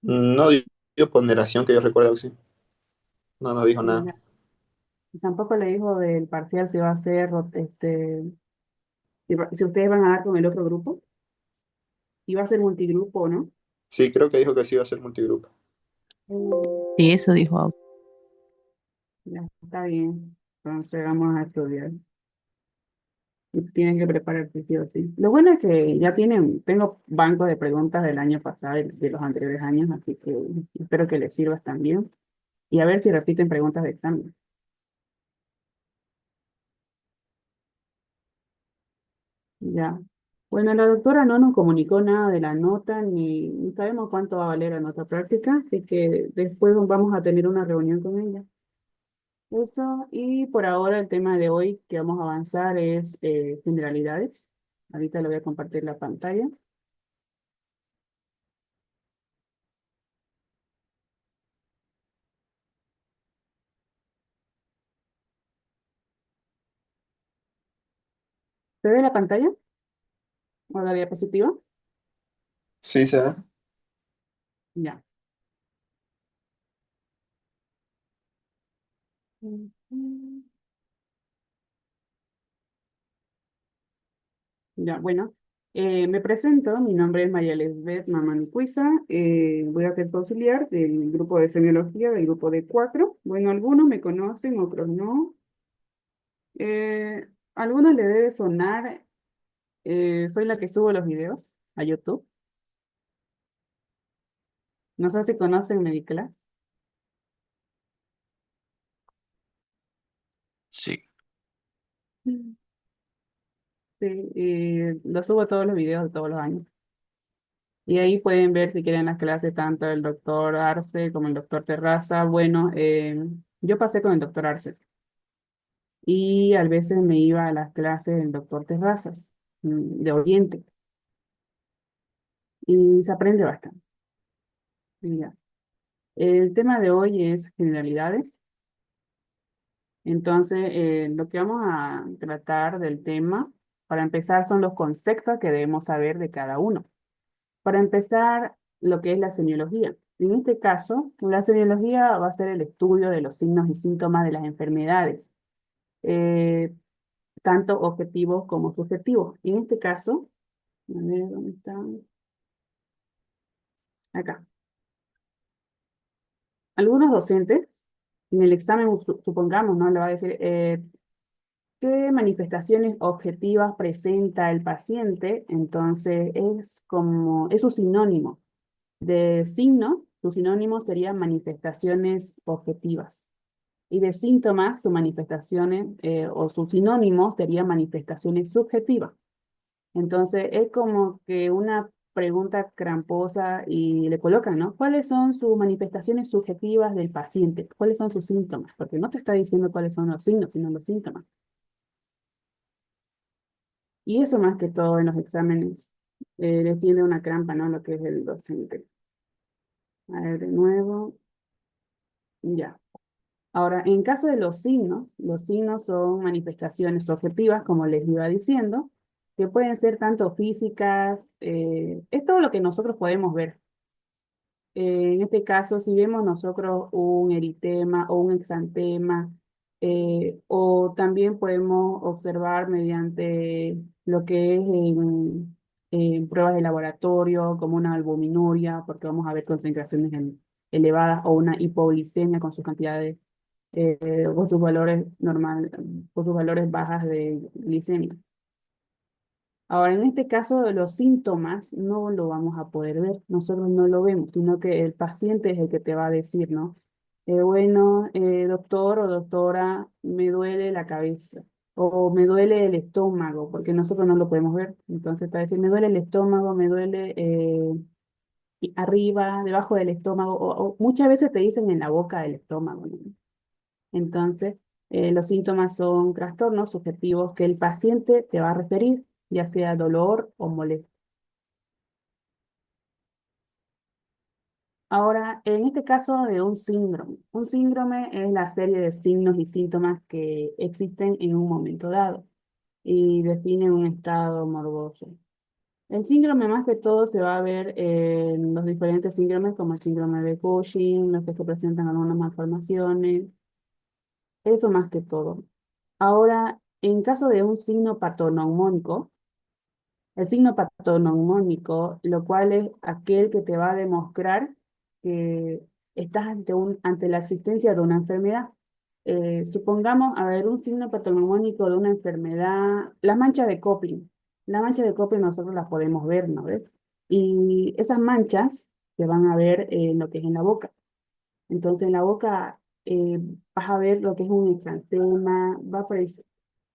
No dio ponderación que yo recuerdo que sí. No nos dijo nada. Ya. Tampoco le dijo del parcial si va a ser, si ustedes van a dar con el otro grupo, y va a ser multigrupo o no. Sí, creo que dijo que sí iba a ser multigrupo. Sí, eso dijo Augusto. Ya, está bien. Entonces vamos a estudiar. Tienen que prepararse sí o sí. Lo bueno es que ya tengo banco de preguntas del año pasado y de los anteriores años, así que espero que les sirvas también. Y a ver si repiten preguntas de examen. Ya. Bueno, la doctora no nos comunicó nada de la nota, ni sabemos cuánto va a valer la nota práctica, así que después vamos a tener una reunión con ella. Eso, y por ahora el tema de hoy que vamos a avanzar es generalidades. Ahorita le voy a compartir la pantalla. ¿Se ve la pantalla o la diapositiva? Sí, se ve. Ya. Ujú. Ya, bueno. Me presento, mi nombre es María Elizabeth Mamanicuiza, voy a ser su auxiliar del grupo de semiología, del grupo de cuatro. Bueno, algunos me conocen, otros no. A algunos le debe sonar, soy la que subo los videos a YouTube. No sé si conocen Mediclass. Sí. Mm. Sí, y lo subo todos los videos de todos los años. Y ahí pueden ver si quieren las clases tanto del doctor Arce como el doctor Terraza. Bueno, yo pasé con el doctor Arce y a veces me iba a las clases del doctor Terrazas, de Oriente, y se aprende bastante. Ya. El tema de hoy es generalidades. Entonces, lo que vamos a tratar del tema, para empezar, son los conceptos que debemos saber de cada uno. Para empezar, lo que es la semiología. En este caso, la semiología va a ser el estudio de los signos y síntomas de las enfermedades, eh, tanto objetivos como subjetivos. En este caso, a ver, ¿dónde están? Acá. Algunos docentes, en el examen, supongamos, ¿no? Le va a decir, ¿qué manifestaciones objetivas presenta el paciente? Entonces, es su sinónimo. De signo, su sinónimo serían manifestaciones objetivas. Y de síntomas, sus manifestaciones o sus sinónimos serían manifestaciones subjetivas. Entonces, es como que una pregunta tramposa y le colocan, ¿no? ¿Cuáles son sus manifestaciones subjetivas del paciente? ¿Cuáles son sus síntomas? Porque no te está diciendo cuáles son los signos, sino los síntomas. Y eso más que todo en los exámenes le tiende una trampa, ¿no? Lo que es el docente. A ver, de nuevo, ya. Ahora, en caso de los signos son manifestaciones objetivas, como les iba diciendo, que pueden ser tanto físicas, es todo lo que nosotros podemos ver. En este caso, si vemos nosotros un eritema o un exantema, o también podemos observar mediante lo que es en pruebas de laboratorio, como una albuminuria, porque vamos a ver concentraciones elevadas, o una hipoglicemia con sus cantidades con sus valores con sus valores bajas de glicemia. Ahora, en este caso, los síntomas no lo vamos a poder ver, nosotros no lo vemos, sino que el paciente es el que te va a decir, ¿no? Bueno, doctor o doctora, me duele la cabeza o me duele el estómago, porque nosotros no lo podemos ver. Entonces, te va a decir, me duele el estómago, me duele arriba, debajo del estómago, o muchas veces te dicen en la boca del estómago, ¿no? Entonces, los síntomas son trastornos subjetivos que el paciente te va a referir, ya sea dolor o molestia. Ahora, en este caso de un síndrome es la serie de signos y síntomas que existen en un momento dado y definen un estado morboso. El síndrome más que todo se va a ver en los diferentes síndromes como el síndrome de Cushing, los que se presentan algunas malformaciones, eso más que todo. Ahora, en caso de un signo patoneumónico, el signo patoneumónico, lo cual es aquel que te va a demostrar que estás ante la existencia de una enfermedad. Supongamos, a ver, un signo patoneumónico de una enfermedad, las manchas de Kopling. Las manchas de Kopling nosotros las podemos ver, ¿no ves? Y esas manchas se van a ver en lo que es en la boca. Entonces, en la boca vas a ver lo que es un exantema, va a aparecer,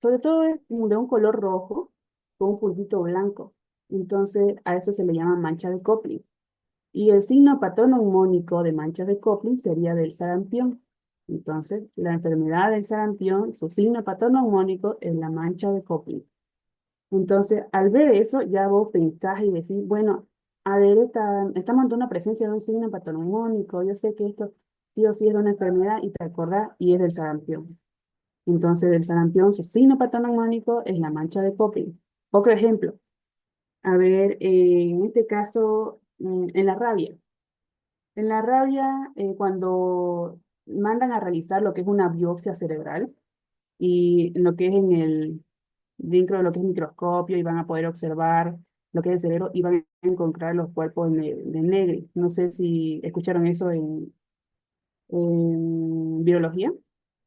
sobre todo es como de un color rojo con un puntito blanco. Entonces, a eso se le llama mancha de Kopling. Y el signo patoneumónico de mancha de Kopling sería del sarampión. Entonces, la enfermedad del sarampión, su signo patoneumónico es la mancha de Kopling. Entonces, al ver eso, ya vos pensás y decís, bueno, a ver, estamos ante una presencia de un signo patognomónico, yo sé que esto sí o sí es de una enfermedad y te acordás y es del sarampión. Entonces, del sarampión, su signo patognomónico es la mancha de Kopling. Otro ejemplo, a ver, en este caso, en la rabia. En la rabia, cuando mandan a realizar lo que es una biopsia cerebral y lo que es dentro de lo que es microscopio y van a poder observar lo que es el cerebro y van a encontrar los cuerpos de Negri. No sé si escucharon eso en biología,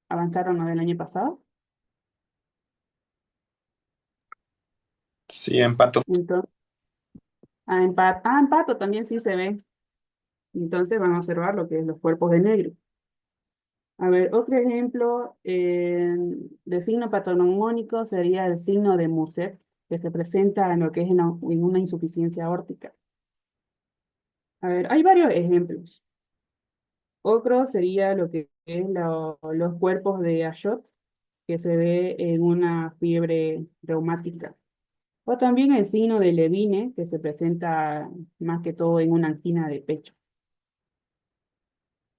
avanzaron ¿no? del año pasado. Sí, empato. Entonces, en pato también sí se ve. Entonces van a observar lo que es los cuerpos de Negri. A ver, otro ejemplo de signo patognomónico sería el signo de Muser, que se presenta en lo que es en una insuficiencia aórtica. A ver, hay varios ejemplos. Otro sería lo que es los cuerpos de Ashot, que se ve en una fiebre reumática. O también el signo de Levine, que se presenta más que todo en una angina de pecho.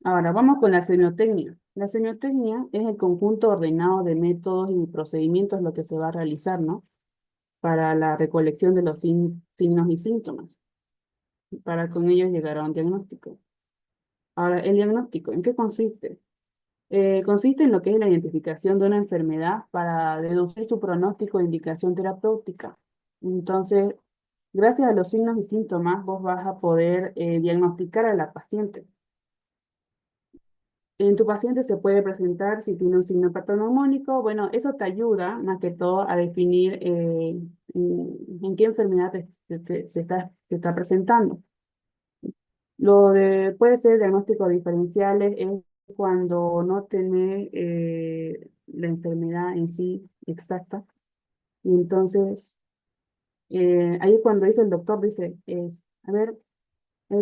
Ahora, vamos con la semiotecnia. La semiotecnia es el conjunto ordenado de métodos y procedimientos lo que se va a realizar, ¿no? Para la recolección de los signos y síntomas, para con ellos llegar a un diagnóstico. Ahora, el diagnóstico, ¿en qué consiste? Consiste en lo que es la identificación de una enfermedad para deducir su pronóstico e indicación terapéutica. Entonces, gracias a los signos y síntomas, vos vas a poder diagnosticar a la paciente. En tu paciente se puede presentar si tiene un signo patognomónico. Bueno, eso te ayuda más que todo a definir en qué enfermedad se está presentando. Puede ser diagnósticos diferenciales, es cuando no tiene la enfermedad en sí exacta. Y entonces, ahí cuando dice el doctor, dice, a ver,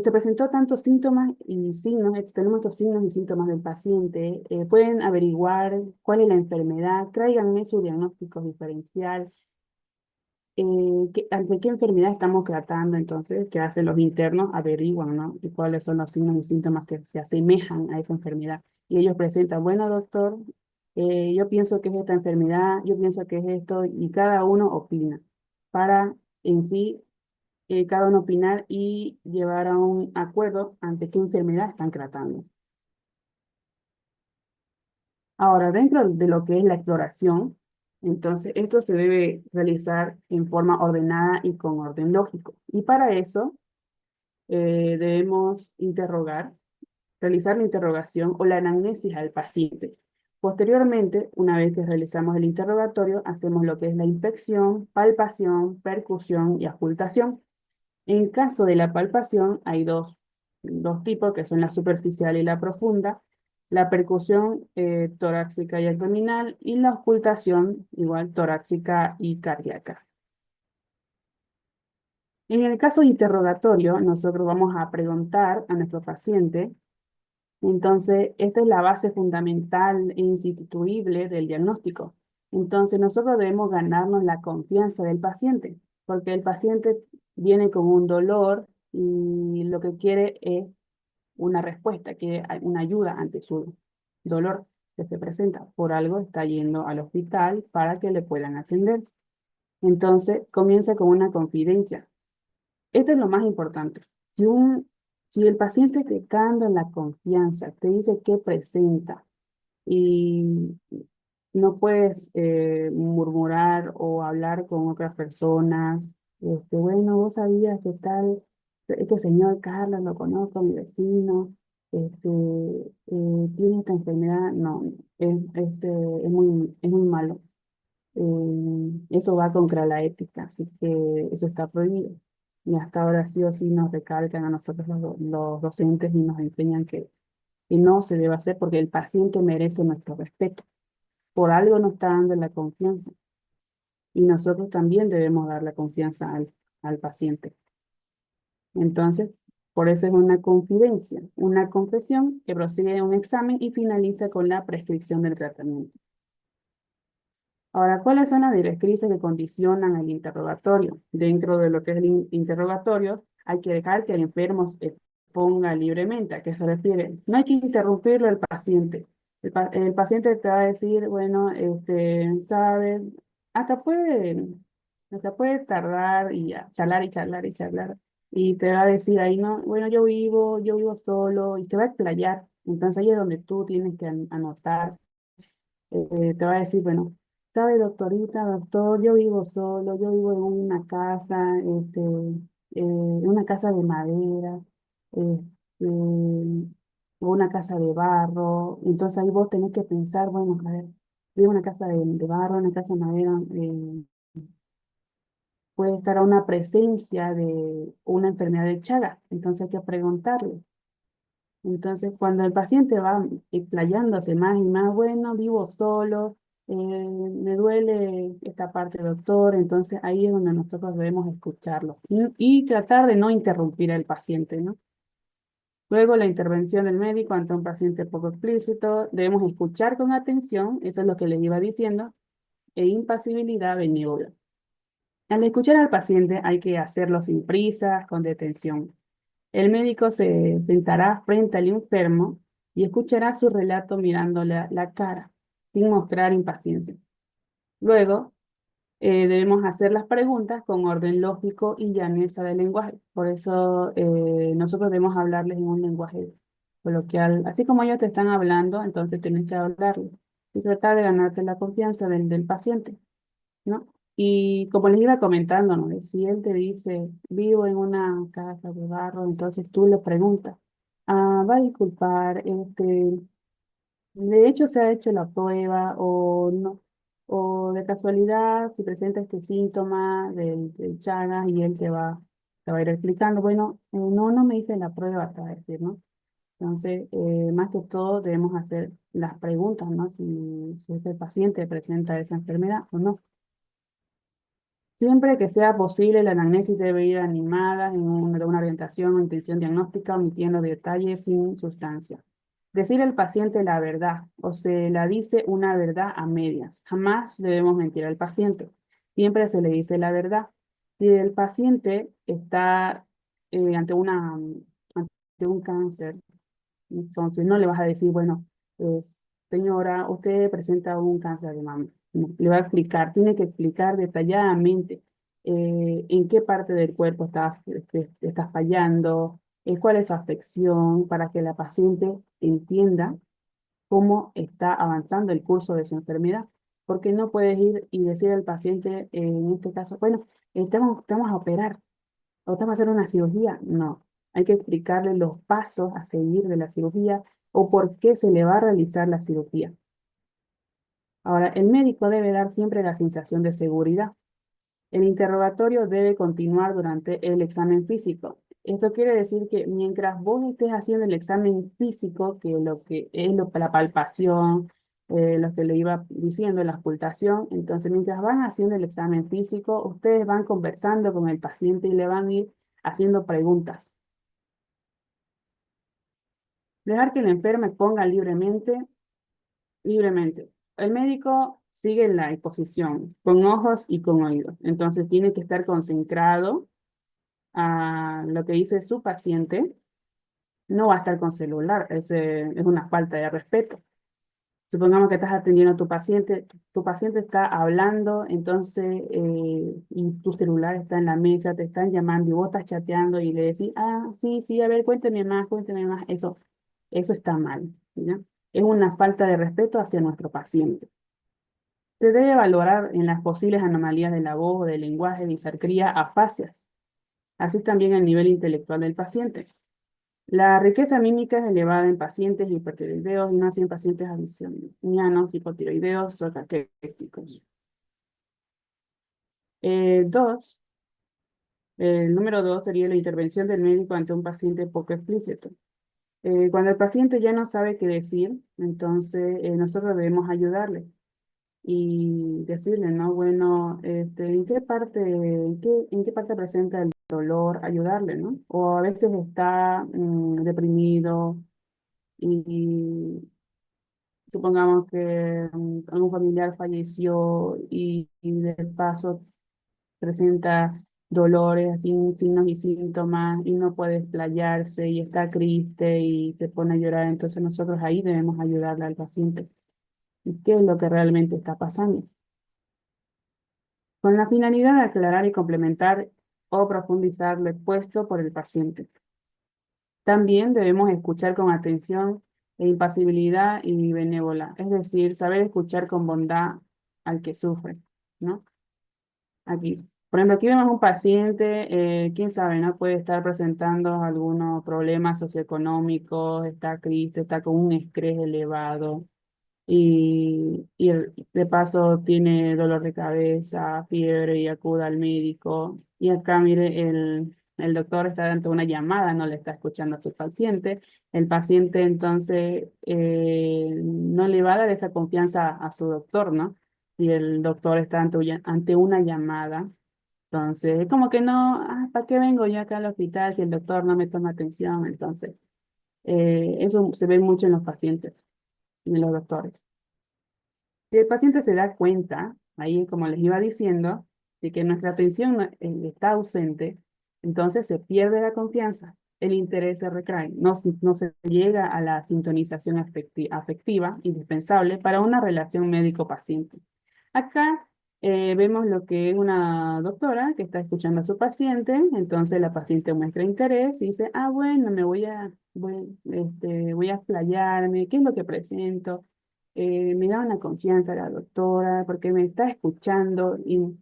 se presentó tantos síntomas y signos, tenemos estos signos y síntomas del paciente, pueden averiguar cuál es la enfermedad, tráiganme su diagnóstico diferencial, ante qué enfermedad estamos tratando, entonces, qué hacen los internos, averiguan, ¿no? Y cuáles son los signos y síntomas que se asemejan a esa enfermedad. Y ellos presentan, bueno, doctor, yo pienso que es esta enfermedad, yo pienso que es esto, y cada uno opina, para en sí, cada uno opinar y llevar a un acuerdo ante qué enfermedad están tratando. Ahora, dentro de lo que es la exploración, entonces esto se debe realizar en forma ordenada y con orden lógico. Y para eso debemos realizar la interrogación o la anamnesis al paciente. Posteriormente, una vez que realizamos el interrogatorio, hacemos lo que es la inspección, palpación, percusión y auscultación. En caso de la palpación, hay dos tipos, que son la superficial y la profunda. La percusión torácica y abdominal y la ocultación igual torácica y cardíaca. En el caso de interrogatorio, nosotros vamos a preguntar a nuestro paciente. Entonces, esta es la base fundamental e insustituible del diagnóstico. Entonces, nosotros debemos ganarnos la confianza del paciente, porque el paciente viene con un dolor y lo que quiere es una respuesta, quiere una ayuda ante su dolor que se presenta. Por algo está yendo al hospital para que le puedan atender. Entonces, comienza con una confidencia. Esto es lo más importante. Si, si el paciente te cambia la confianza, te dice qué presenta y no puedes murmurar o hablar con otras personas, bueno, vos sabías que tal, este señor Carlos lo conozco, mi vecino, tiene esta enfermedad, no, es muy malo. Eso va contra la ética, así que eso está prohibido. Y hasta ahora sí o sí nos recalcan a nosotros los docentes y nos enseñan que no se debe hacer porque el paciente merece nuestro respeto. Por algo nos está dando la confianza y nosotros también debemos dar la confianza al paciente. Entonces, por eso es una confidencia, una confesión que prosigue un examen y finaliza con la prescripción del tratamiento. Ahora, ¿cuáles son las directrices que condicionan el interrogatorio? Dentro de lo que es el interrogatorio, hay que dejar que el enfermo se exponga libremente. ¿A qué se refiere? No hay que interrumpirlo al paciente. El paciente te va a decir, bueno, sabe, hasta puede, hasta puede tardar y charlar y charlar y charlar. Y te va a decir ahí, no, bueno, yo vivo solo y te va a explayar. Entonces ahí es donde tú tienes que anotar, te va a decir, bueno, sabe, doctorita, doctor, yo vivo solo, yo vivo en en una casa de madera, o una casa de barro. Entonces ahí vos tenés que pensar, bueno, a ver, vivo en una casa de barro, una casa de madera, puede estar a una presencia de una enfermedad de Chagas. Entonces hay que preguntarle. Entonces, cuando el paciente va explayándose más y más, bueno, vivo solo, me duele esta parte, doctor, entonces ahí es donde nosotros debemos escucharlo y tratar de no interrumpir al paciente, ¿no? Luego, la intervención del médico ante un paciente poco explícito, debemos escuchar con atención, eso es lo que les iba diciendo, e impasibilidad benévola. Al escuchar al paciente hay que hacerlo sin prisas, con detención. El médico se sentará frente al enfermo y escuchará su relato mirándole a la cara, sin mostrar impaciencia. Luego, debemos hacer las preguntas con orden lógico y llaneza del lenguaje. Por eso nosotros debemos hablarles en un lenguaje coloquial. Así como ellos te están hablando, entonces tienes que hablarles y tratar de ganarte la confianza del paciente, ¿no? Y como les iba comentando, ¿no? Si él te dice, vivo en una casa de barro, entonces tú le preguntas, va a disculpar, de hecho se ha hecho la prueba o no, o de casualidad si presenta este síntoma del Chagas y él te va a ir explicando, bueno, no me hice la prueba, te va a decir, ¿no? Entonces, más que todo debemos hacer las preguntas, ¿no? Si este paciente presenta esa enfermedad o no. Siempre que sea posible, la anamnesis debe ir animada de una orientación o intención diagnóstica, omitiendo detalles sin sustancia. Decir al paciente la verdad o se la dice una verdad a medias. Jamás debemos mentir al paciente. Siempre se le dice la verdad. Si el paciente está ante ante un cáncer, entonces no le vas a decir, bueno, señora, usted presenta un cáncer de mama. No, le va a explicar, tiene que explicar detalladamente en qué parte del cuerpo está fallando, cuál es su afección, para que la paciente entienda cómo está avanzando el curso de su enfermedad. Porque no puedes ir y decir al paciente, en este caso, bueno, te vamos a operar o te vamos a hacer una cirugía. No, hay que explicarle los pasos a seguir de la cirugía o por qué se le va a realizar la cirugía. Ahora, el médico debe dar siempre la sensación de seguridad. El interrogatorio debe continuar durante el examen físico. Esto quiere decir que mientras vos estés haciendo el examen físico, que es la palpación, lo que le iba diciendo, la auscultación, entonces mientras van haciendo el examen físico, ustedes van conversando con el paciente y le van a ir haciendo preguntas. Dejar que el enfermo exponga libremente. El médico sigue la exposición con ojos y con oídos. Entonces tiene que estar concentrado a lo que dice su paciente. No va a estar con celular. Es una falta de respeto. Supongamos que estás atendiendo a tu paciente está hablando, entonces, y tu celular está en la mesa, te están llamando y vos estás chateando y le decís, ah, sí, sí, a ver, cuénteme más, eso está mal, ¿ya? Es una falta de respeto hacia nuestro paciente. Se debe valorar en las posibles anomalías de la voz o del lenguaje, disartría, afasias, así también el nivel intelectual del paciente. La riqueza mímica es elevada en pacientes hipertiroideos y no así en pacientes avisonianos, hipotiroideos o caquéticos. Dos, el número dos sería la intervención del médico ante un paciente poco explícito. Cuando el paciente ya no sabe qué decir, entonces nosotros debemos ayudarle y decirle, ¿no? Bueno, ¿en qué parte presenta el dolor? Ayudarle, ¿no? O a veces está deprimido y supongamos que algún familiar falleció y de paso presenta dolores, así, signos y síntomas, y no puede explayarse y está triste y se pone a llorar, entonces nosotros ahí debemos ayudarle al paciente. ¿Y qué es lo que realmente está pasando? Con la finalidad de aclarar y complementar o profundizar lo expuesto por el paciente. También debemos escuchar con atención e impasibilidad y benévola, es decir, saber escuchar con bondad al que sufre, ¿no? Aquí, por ejemplo, aquí vemos un paciente, quién sabe, ¿no? Puede estar presentando algunos problemas socioeconómicos, está triste, está con un estrés elevado, de paso tiene dolor de cabeza, fiebre y acuda al médico. Y acá, mire, el doctor está dando una llamada, no le está escuchando a su paciente. El paciente entonces no le va a dar esa confianza a su doctor, ¿no? Si el doctor está ante una llamada. Entonces, es como que no, ¿para qué vengo yo acá al hospital si el doctor no me toma atención? Entonces, eso se ve mucho en los pacientes y en los doctores. Si el paciente se da cuenta, ahí como les iba diciendo, de que nuestra atención está ausente, entonces se pierde la confianza, el interés se recae, no se llega a la sintonización afectiva indispensable para una relación médico-paciente. Acá vemos lo que es una doctora que está escuchando a su paciente, entonces la paciente muestra interés y dice, ah, bueno, voy a explayarme, ¿qué es lo que presento? Me da una confianza la doctora porque me está escuchando y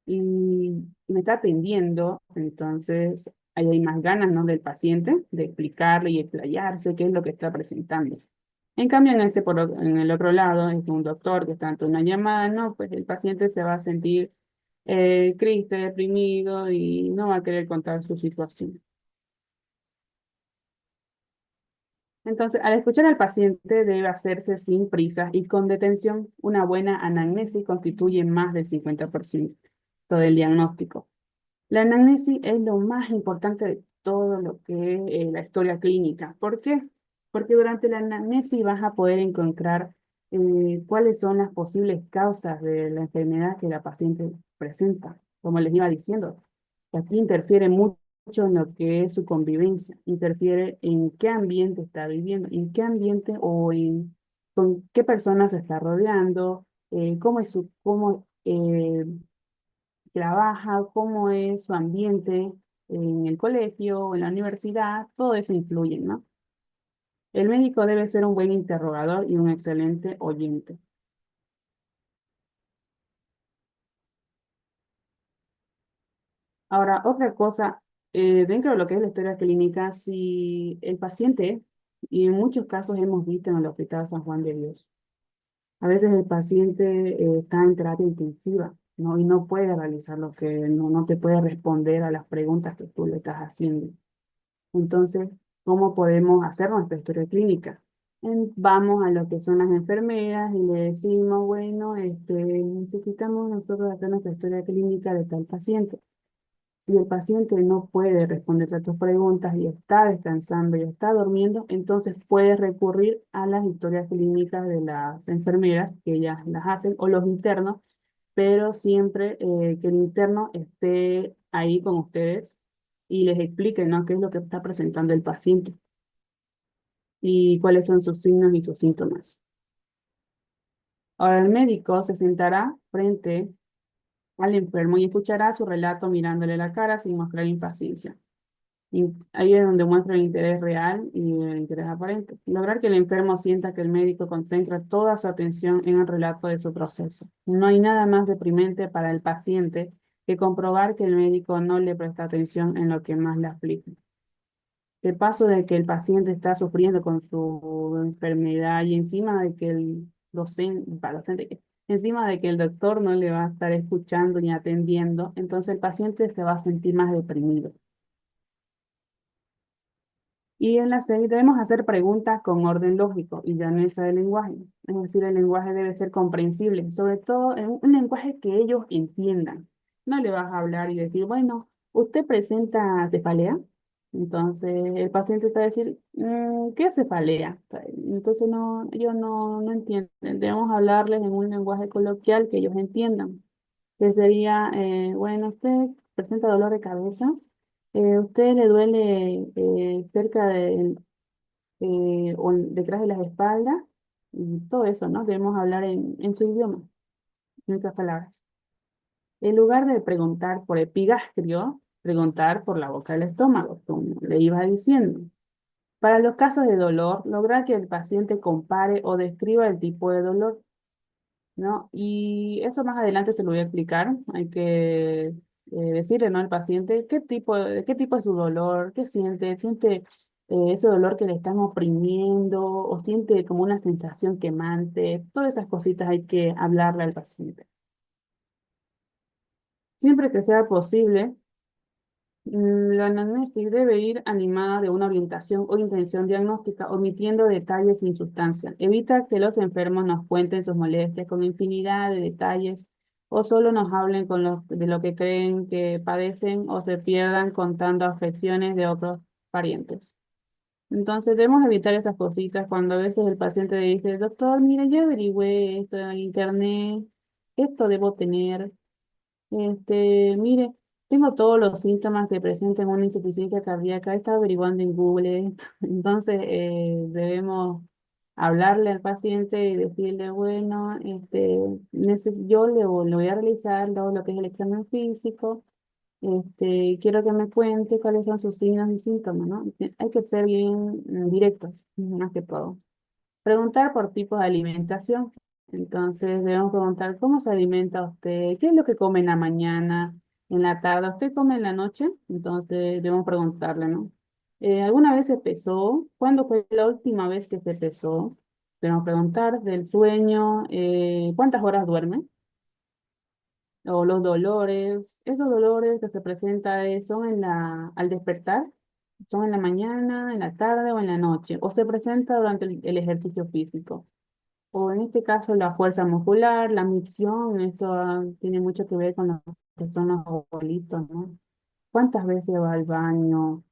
me está atendiendo, entonces ahí hay más ganas, ¿no? Del paciente de explicarle y explayarse qué es lo que está presentando. En cambio, en el otro lado, es un doctor que está ante una llamada, ¿no? Pues el paciente se va a sentir triste, deprimido y no va a querer contar su situación. Entonces, al escuchar al paciente debe hacerse sin prisa y con detención. Una buena anamnesis constituye más del 50% del diagnóstico. La anamnesis es lo más importante de todo lo que es la historia clínica. ¿Por qué? Porque durante la anamnesis vas a poder encontrar cuáles son las posibles causas de la enfermedad que la paciente presenta. Como les iba diciendo, aquí interfiere mucho en lo que es su convivencia, interfiere en qué ambiente está viviendo, en qué ambiente con qué personas se está rodeando, cómo trabaja, cómo es su ambiente en el colegio, en la universidad, todo eso influye, ¿no? El médico debe ser un buen interrogador y un excelente oyente. Ahora, otra cosa, dentro de lo que es la historia clínica, si el paciente, y en muchos casos hemos visto en el Hospital San Juan de Dios, a veces el paciente está en terapia intensiva, ¿no? Y no puede realizar no te puede responder a las preguntas que tú le estás haciendo. Entonces, ¿cómo podemos hacer nuestra historia clínica? Vamos a lo que son las enfermeras y le decimos, bueno, necesitamos nosotros hacer nuestra historia clínica de tal paciente. Si el paciente no puede responder a tus preguntas y está descansando y está durmiendo, entonces puedes recurrir a las historias clínicas de las enfermeras, que ellas las hacen, o los internos, pero siempre que el interno esté ahí con ustedes y les explique, ¿no? Qué es lo que está presentando el paciente y cuáles son sus signos y sus síntomas. Ahora el médico se sentará frente al enfermo y escuchará su relato mirándole la cara sin mostrar impaciencia. Y ahí es donde muestra el interés real y el interés aparente. Lograr que el enfermo sienta que el médico concentra toda su atención en el relato de su proceso. No hay nada más deprimente para el paciente que comprobar que el médico no le presta atención en lo que más le aflige. El paso de que el paciente está sufriendo con su enfermedad y encima de que el docente, encima de que el doctor no le va a estar escuchando ni atendiendo, entonces el paciente se va a sentir más deprimido. Y en la 6 debemos hacer preguntas con orden lógico y llaneza del lenguaje. Es decir, el lenguaje debe ser comprensible, sobre todo en un lenguaje que ellos entiendan. No le vas a hablar y decir, bueno, ¿usted presenta cefalea? Entonces el paciente te va a decir, ¿qué es cefalea? Entonces no, ellos no entienden. Debemos hablarles en un lenguaje coloquial que ellos entiendan. Que sería, bueno, usted presenta dolor de cabeza. ¿Usted le duele cerca de, o detrás de las espaldas? Y todo eso, ¿no? Debemos hablar en su idioma, en otras palabras. En lugar de preguntar por epigastrio, preguntar por la boca del estómago, como le iba diciendo. Para los casos de dolor, lograr que el paciente compare o describa el tipo de dolor, ¿no? Y eso más adelante se lo voy a explicar. Hay que decirle, ¿no? Al paciente qué tipo es su dolor, qué siente, siente ese dolor que le están oprimiendo o siente como una sensación quemante. Todas esas cositas hay que hablarle al paciente. Siempre que sea posible, la anamnesis debe ir animada de una orientación o intención diagnóstica, omitiendo detalles sin sustancia. Evita que los enfermos nos cuenten sus molestias con infinidad de detalles o solo nos hablen de lo que creen que padecen o se pierdan contando afecciones de otros parientes. Entonces debemos evitar esas cositas cuando a veces el paciente dice, doctor, mire, yo averigüé esto en internet, esto debo tener. Mire, tengo todos los síntomas que presentan una insuficiencia cardíaca. He estado averiguando en Google. Entonces, debemos hablarle al paciente y decirle, bueno, yo le voy a realizar lo que es el examen físico. Quiero que me cuente cuáles son sus signos y síntomas, ¿no? Hay que ser bien directos, más que todo. Preguntar por tipos de alimentación. Entonces debemos preguntar cómo se alimenta usted, qué es lo que come en la mañana, en la tarde, ¿usted come en la noche? Entonces debemos preguntarle, ¿no? ¿Alguna vez se pesó? ¿Cuándo fue la última vez que se pesó? Debemos preguntar del sueño, ¿cuántas horas duerme? O los dolores, esos dolores que se presentan son al despertar, son en la mañana, en la tarde o en la noche, o se presenta durante el ejercicio físico. O en este caso la fuerza muscular, la micción, esto tiene mucho que ver con los que son los abuelitos, ¿no? ¿Cuántas veces va al baño?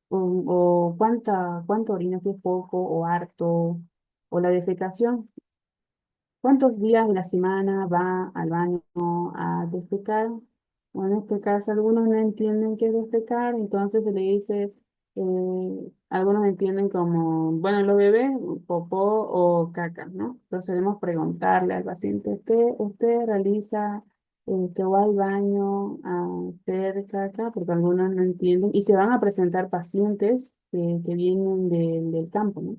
O cuánta orina, si es poco o harto, o la defecación. ¿Cuántos días de la semana va al baño a defecar? O en este caso, algunos no entienden qué es defecar, entonces se le dice, algunos entienden como, bueno, los bebés, popó o caca, ¿no? Entonces debemos preguntarle al paciente, ¿usted realiza, que va al baño a hacer caca? Porque algunos no entienden y se van a presentar pacientes que vienen del campo, ¿no?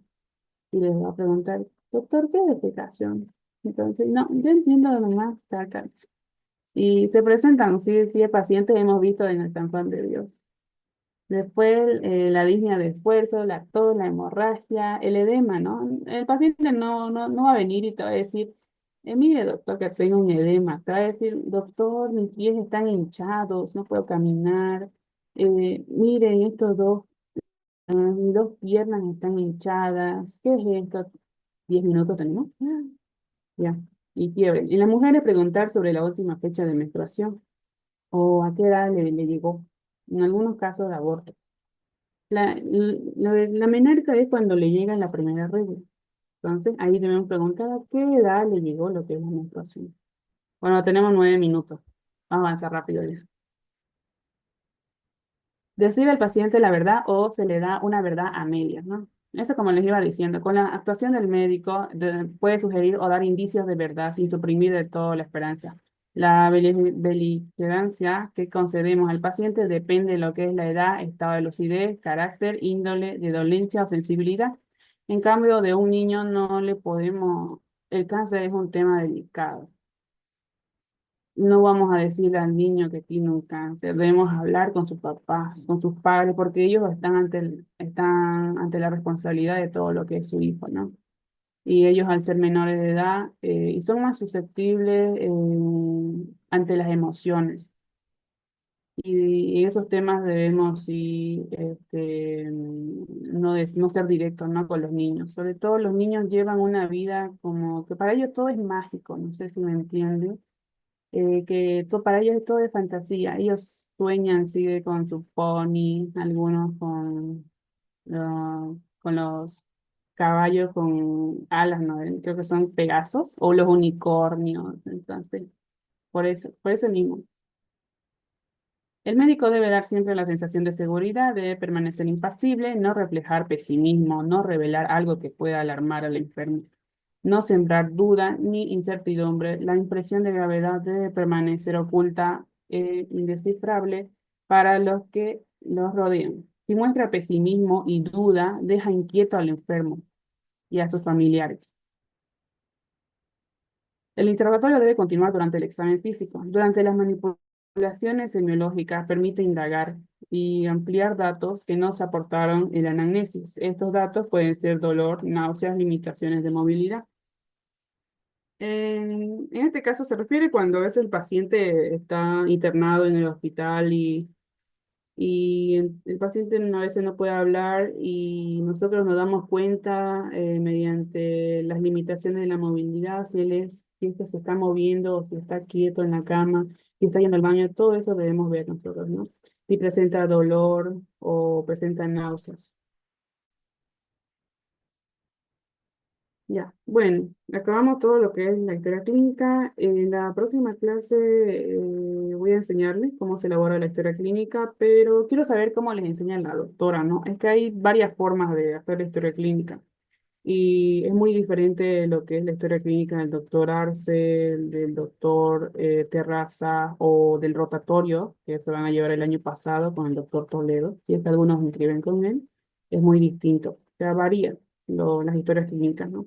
Y les va a preguntar, doctor, ¿qué es defecación? Entonces, no, yo entiendo nomás caca. Y se presentan, sí, sí, pacientes hemos visto en el San Juan de Dios. Después, la disnea de esfuerzo, la tos, la hemorragia, el edema, ¿no? El paciente no va a venir y te va a decir, mire, doctor, que tengo un edema. Te va a decir, doctor, mis pies están hinchados, no puedo caminar. Miren, estos mis dos piernas están hinchadas. ¿Qué es esto? 10 minutos tenemos. Ya. Y fiebre. En las mujeres preguntar sobre la última fecha de menstruación o a qué edad le llegó. En algunos casos de aborto. La menarca es cuando le llega la primera regla. Entonces, ahí debemos preguntar a qué edad le llegó lo que es la menstruación. Bueno, tenemos 9 minutos. Vamos a avanzar rápido ya. Decir al paciente la verdad o se le da una verdad a medias, ¿no? Eso como les iba diciendo, con la actuación del médico puede sugerir o dar indicios de verdad sin suprimir de todo la esperanza. La beligerancia que concedemos al paciente depende de lo que es la edad, estado de lucidez, carácter, índole de dolencia o sensibilidad. En cambio, de un niño no le podemos, el cáncer es un tema delicado. No vamos a decirle al niño que tiene un cáncer, debemos hablar con sus papás, con sus padres, porque ellos están están ante la responsabilidad de todo lo que es su hijo, ¿no? Y ellos al ser menores de edad y son más susceptibles ante las emociones. Y en esos temas debemos sí, no ser directos, ¿no? Con los niños. Sobre todo los niños llevan una vida como que para ellos todo es mágico, no sé si me entienden que para ellos todo es fantasía. Ellos sueñan, sigue con su pony, algunos con los caballos con alas, ¿no? Creo que son Pegasos o los unicornios. Entonces, por eso mismo. El médico debe dar siempre la sensación de seguridad, debe permanecer impasible, no reflejar pesimismo, no revelar algo que pueda alarmar al enfermo, no sembrar duda ni incertidumbre. La impresión de gravedad debe permanecer oculta e indescifrable para los que los rodean. Si muestra pesimismo y duda, deja inquieto al enfermo y a sus familiares. El interrogatorio debe continuar durante el examen físico. Durante las manipulaciones semiológicas permite indagar y ampliar datos que no se aportaron en la anamnesis. Estos datos pueden ser dolor, náuseas, limitaciones de movilidad. En este caso se refiere cuando a veces el paciente está internado en el hospital y el paciente a veces no puede hablar y nosotros nos damos cuenta mediante las limitaciones de la movilidad, si es que se está moviendo o si está quieto en la cama, si está yendo al baño, todo eso debemos ver nosotros, ¿no? Si presenta dolor o presenta náuseas. Ya, bueno, acabamos todo lo que es la historia clínica. En la próxima clase voy a enseñarles cómo se elabora la historia clínica, pero quiero saber cómo les enseña la doctora, ¿no? Es que hay varias formas de hacer la historia clínica y es muy diferente lo que es la historia clínica del doctor Arce, del doctor Terraza o del rotatorio que se van a llevar el año pasado con el doctor Toledo. Si es que algunos me inscriben con él, es muy distinto. O sea, varía las historias clínicas, ¿no?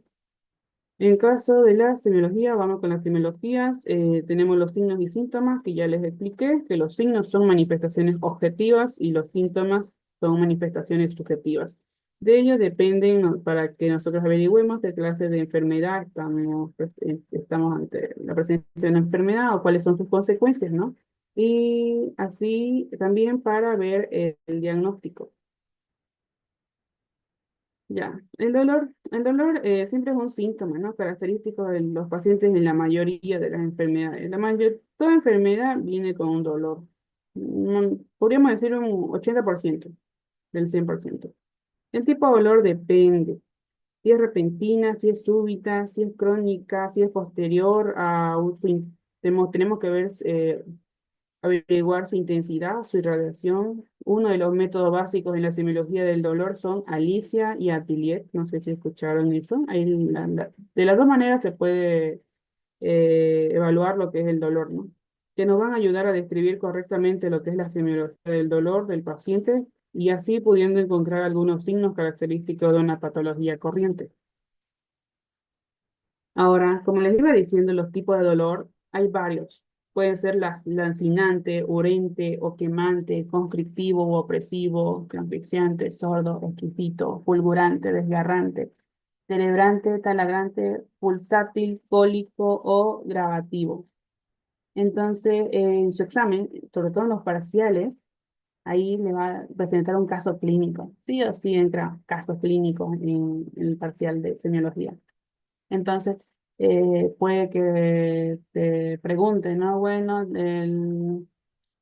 En caso de la semiología, vamos con las semiologías. Tenemos los signos y síntomas, que ya les expliqué, que los signos son manifestaciones objetivas y los síntomas son manifestaciones subjetivas. De ello dependen, ¿no? Para que nosotros averigüemos qué clase de enfermedad estamos ante la presencia de una enfermedad o cuáles son sus consecuencias, ¿no? Y así también para ver el diagnóstico. Ya, el dolor siempre es un síntoma, ¿no? Característico de los pacientes en la mayoría de las enfermedades. Toda enfermedad viene con un dolor. Podríamos decir un 80% del 100%. El tipo de dolor depende. Si es repentina, si es súbita, si es crónica, si es posterior a tenemos que ver averiguar su intensidad, su irradiación. Uno de los métodos básicos en la semiología del dolor son Alicia y Atelier. No sé si escucharon eso. De las dos maneras se puede evaluar lo que es el dolor, ¿no? Que nos van a ayudar a describir correctamente lo que es la semiología del dolor del paciente y así pudiendo encontrar algunos signos característicos de una patología corriente. Ahora, como les iba diciendo, los tipos de dolor hay varios. Pueden ser lancinante, urente o quemante, constrictivo o opresivo, asfixiante, sordo, exquisito, fulgurante, desgarrante, cerebrante, talagrante, pulsátil, cólico o gravativo. Entonces, en su examen, sobre todo en los parciales, ahí le va a presentar un caso clínico. Sí o sí entra casos clínicos en el parcial de semiología. Entonces, puede que te pregunten, ¿no? Bueno, el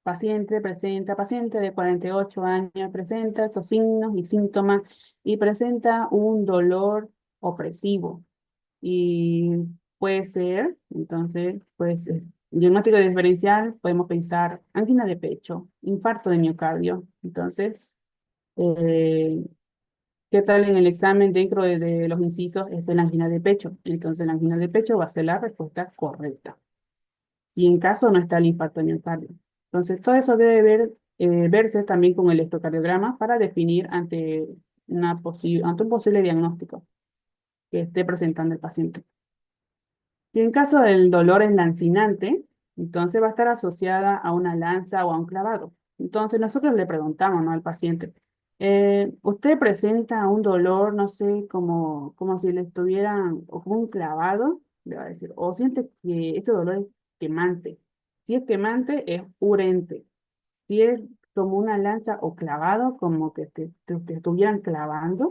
paciente de 48 años, presenta estos signos y síntomas y presenta un dolor opresivo. Y puede ser, entonces, pues, diagnóstico diferencial, podemos pensar angina de pecho, infarto de miocardio. Entonces, eh, ¿Qué tal en el examen dentro de los incisos está la angina de pecho? Entonces la angina de pecho va a ser la respuesta correcta. Y en caso no está el infarto miocardio. Entonces todo eso debe verse también con el electrocardiograma para definir ante un posible diagnóstico que esté presentando el paciente. Si en caso del dolor es lancinante, entonces va a estar asociada a una lanza o a un clavado. Entonces nosotros le preguntamos, ¿no?, al paciente, ¿usted presenta un dolor, no sé, como si le estuvieran, o como un clavado? Le va a decir, o siente que ese dolor es quemante. Si es quemante, es urente. Si es como una lanza o clavado, como que te estuvieran clavando,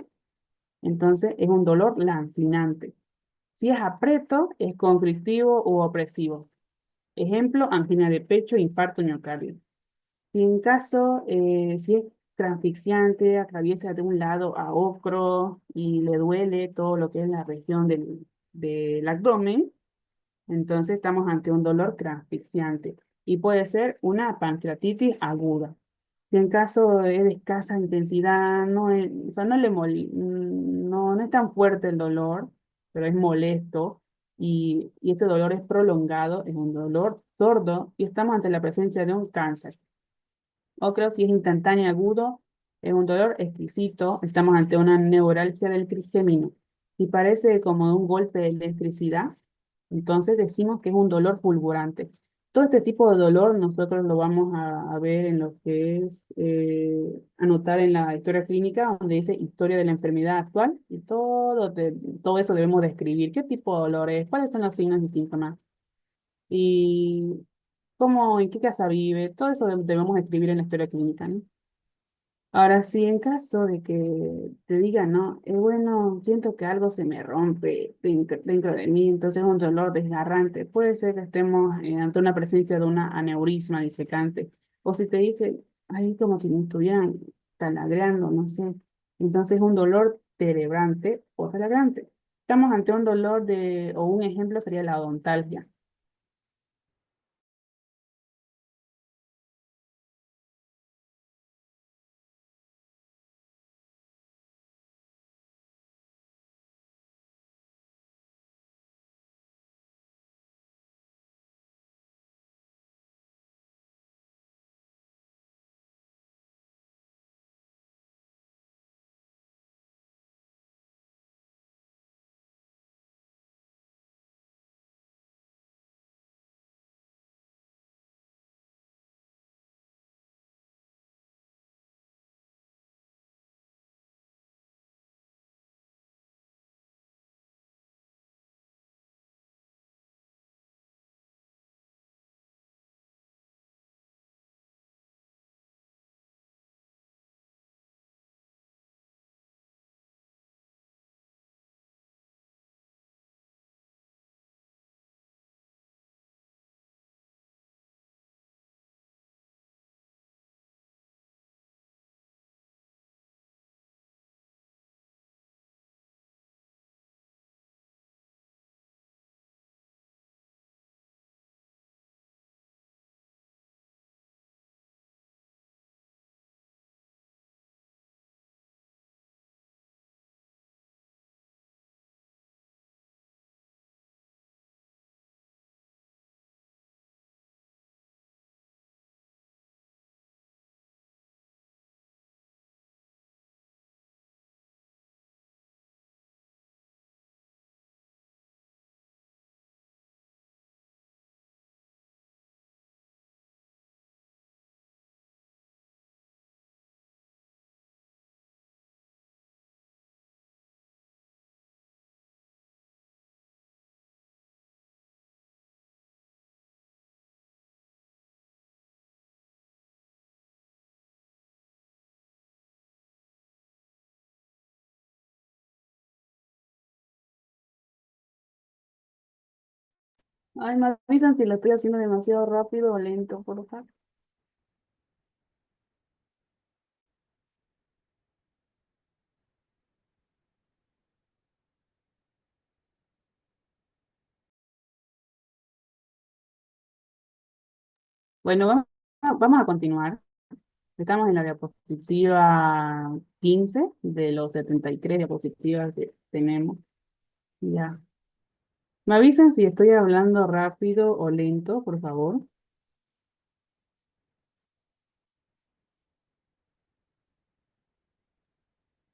entonces es un dolor lancinante. Si es apreto, es conflictivo u opresivo. Ejemplo, angina de pecho, infarto miocardio. Si es transfixiante, atraviesa de un lado a otro y le duele todo lo que es la región del abdomen, entonces estamos ante un dolor transfixiante y puede ser una pancreatitis aguda. Si en caso es de escasa intensidad, o sea, no es tan fuerte el dolor, pero es molesto y ese dolor es prolongado, es un dolor sordo y estamos ante la presencia de un cáncer. O creo si es instantáneo y agudo, es un dolor exquisito, estamos ante una neuralgia del trigémino. Si parece como un golpe de electricidad, entonces decimos que es un dolor fulgurante. Todo este tipo de dolor nosotros lo vamos a ver en lo que es anotar en la historia clínica, donde dice historia de la enfermedad actual, y todo eso debemos describir. ¿Qué tipo de dolor es? ¿Cuáles son los signos y síntomas? Y en qué casa vive, todo eso debemos escribir en la historia clínica, ¿no? Ahora sí, en caso de que te digan, no, bueno, siento que algo se me rompe dentro de mí, entonces es un dolor desgarrante, puede ser que estemos ante una presencia de una aneurisma disecante, o si te dice, ay, como si me estuvieran talagreando, no sé, entonces es un dolor cerebrante o talagrante. Estamos ante un dolor o un ejemplo sería la odontalgia. Ay, me avisan si lo estoy haciendo demasiado rápido o lento, por favor. Bueno, vamos a continuar. Estamos en la diapositiva 15 de los 73 diapositivas que tenemos. Ya. Me avisan si estoy hablando rápido o lento, por favor.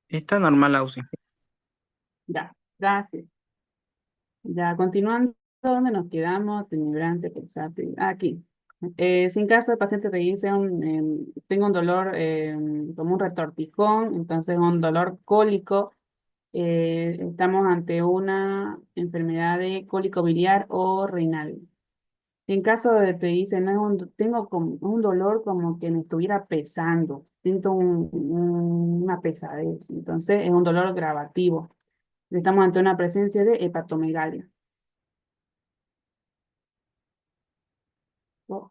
Está normal, Ausi. Ya, gracias. Ya, continuando, ¿dónde nos quedamos? Tenibrante, pulsante. Aquí. Si en caso el paciente te dice, tengo un dolor como un retortijón, entonces un dolor cólico, estamos ante una enfermedad de cólico biliar o renal. En caso de te dicen, no, tengo como un dolor como que me estuviera pesando, siento una pesadez, entonces es un dolor gravativo. Estamos ante una presencia de hepatomegalia. Oh,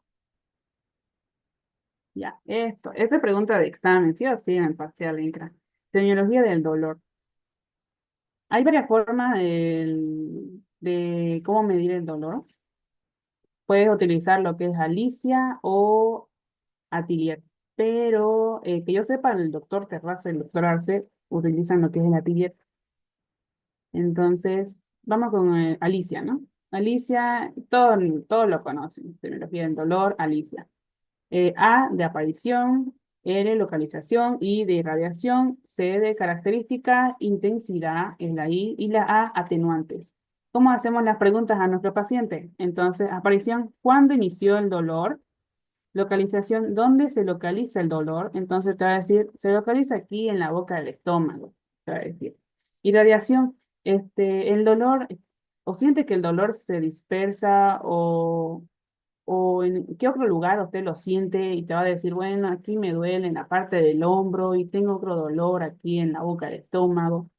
ya, esta es pregunta de examen, sí o sí en el parcial INCRA. Semiología del dolor. Hay varias formas de cómo medir el dolor. Puedes utilizar lo que es Alicia o Atelier. Pero que yo sepa, el doctor Terrazo y el doctor Arce utilizan lo que es el Atelier. Entonces, vamos con Alicia, ¿no? Alicia, todos lo conocen. Terminología del dolor, Alicia. A de aparición, L localización, I de irradiación, C de característica, intensidad es la I y la A atenuantes. ¿Cómo hacemos las preguntas a nuestro paciente? Entonces, aparición, ¿cuándo inició el dolor? Localización, ¿dónde se localiza el dolor? Entonces te va a decir, se localiza aquí en la boca del estómago, te va a decir. Irradiación, el dolor, o siente que el dolor se dispersa o en qué otro lugar usted lo siente y te va a decir, bueno, aquí me duele en la parte del hombro y tengo otro dolor aquí en la boca del estómago.